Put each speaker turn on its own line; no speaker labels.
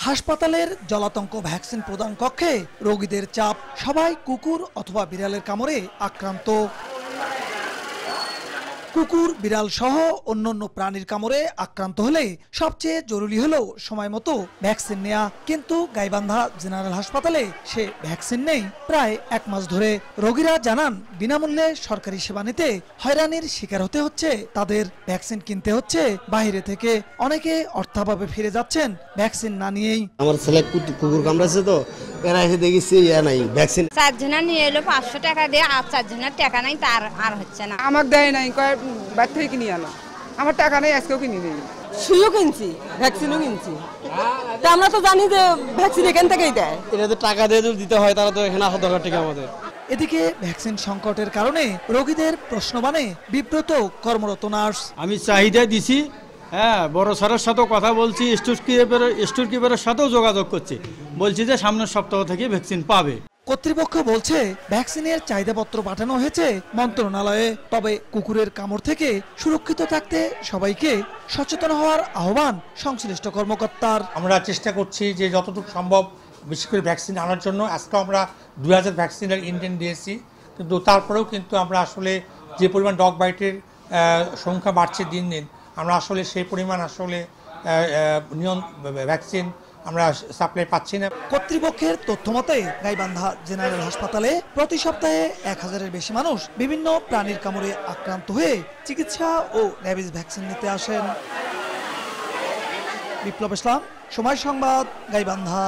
হাসপাতালের জলাতঙ্ক ভ্যাকসিন প্রদান কক্ষে রোগীদের চাপ, সবাই কুকুর অথবা বিড়ালের কামড়ে আক্রান্ত। কুকুর, বিড়াল সহ অন্যান্য প্রাণীর কামড়ে আক্রান্ত হলে সবচেয়ে জরুরি হলো সময় মতো ভ্যাকসিন নেওয়া, কিন্তু গাইবান্ধা জেনারেল হাসপাতালে সে ভ্যাকসিন নেই প্রায় 1 মাস ধরে। রোগীরা জানান, বিনামূল্যে সরকারি সেবা নিতে হয়রানির শিকার হতে হচ্ছে তাদের। ভ্যাকসিন কিনতে হচ্ছে বাইরে থেকে, অনেকে অর্থাভাবে ফিরে যাচ্ছেন ভ্যাকসিন না নিয়েই।
আমার ছেলে কুকুর কামড়াচ্ছে, তো এরা এসে দেখেছি নাই ভ্যাকসিন।
4 জনের নিয়ে এলো 500 টাকা দিয়ে, আর 4 জনের টাকা নাই, তার আর হচ্ছে না।
আমাকে দেয় নাই, কয় বাড়ি থেকে কিনে আনো। আমার টাকা নেই, আজকেও কিনে নেই।
সুইও কিনছি, ভ্যাকসিনও কিনছি। তা আমরা তো জানি যে ভ্যাকসিন এখান থেকেই দেয়।
এটা তো টাকা দিয়ে যদি দিতে হয়, তাহলে তো এখানে আসা দরকার ঠিক আমাদের।
এদিকে ভ্যাকসিন সংকটের কারণে রোগীদের প্রশ্নবাণে বিব্রত কর্মরত নার্স।
আমি চাহিদা দিছি, হ্যাঁ, বড় স্যারের সাথেও কথা বলছি, স্টোর কিপারের সাথেও যোগাযোগ করছি, বলছি যে সামনের সপ্তাহ থেকে ভ্যাকসিন পাবে।
কর্তৃপক্ষ বলছে ভ্যাকসিনের চাহিদাপত্র পাঠানো হয়েছে মন্ত্রণালয়ে, তবে কুকুরের কামড় থেকে সুরক্ষিত থাকতে সবাইকে সচেতন হওয়ার আহ্বান সংশ্লিষ্ট কর্মকর্তার।
আমরা চেষ্টা করছি যে যতটুকু সম্ভব বেশি করে ভ্যাকসিন আনার জন্য। আজকে আমরা 2000 ভ্যাকসিনের ইন্টেন্ট দিয়েছি, কিন্তু তারপরেও কিন্তু আমরা আসলে যে পরিমাণ ডগ বাইটের সংখ্যা বাড়ছে দিন দিন, আমরা আসলে সেই পরিমাণ আসলে ভ্যাকসিন আমরা সাপ্লাই পাচ্ছি না।
কর্তৃপক্ষের তথ্য মতে গাইবান্ধা জেনারেল হাসপাতালে প্রতি সপ্তাহে 1000-এর বেশি মানুষ বিভিন্ন প্রাণীর কামড়ে আক্রান্ত হয়ে চিকিৎসা ও র্যাবিস ভ্যাকসিন নিতে আসেন। বিপ্লব ইসলাম, সময় সংবাদ, গাইবান্ধা।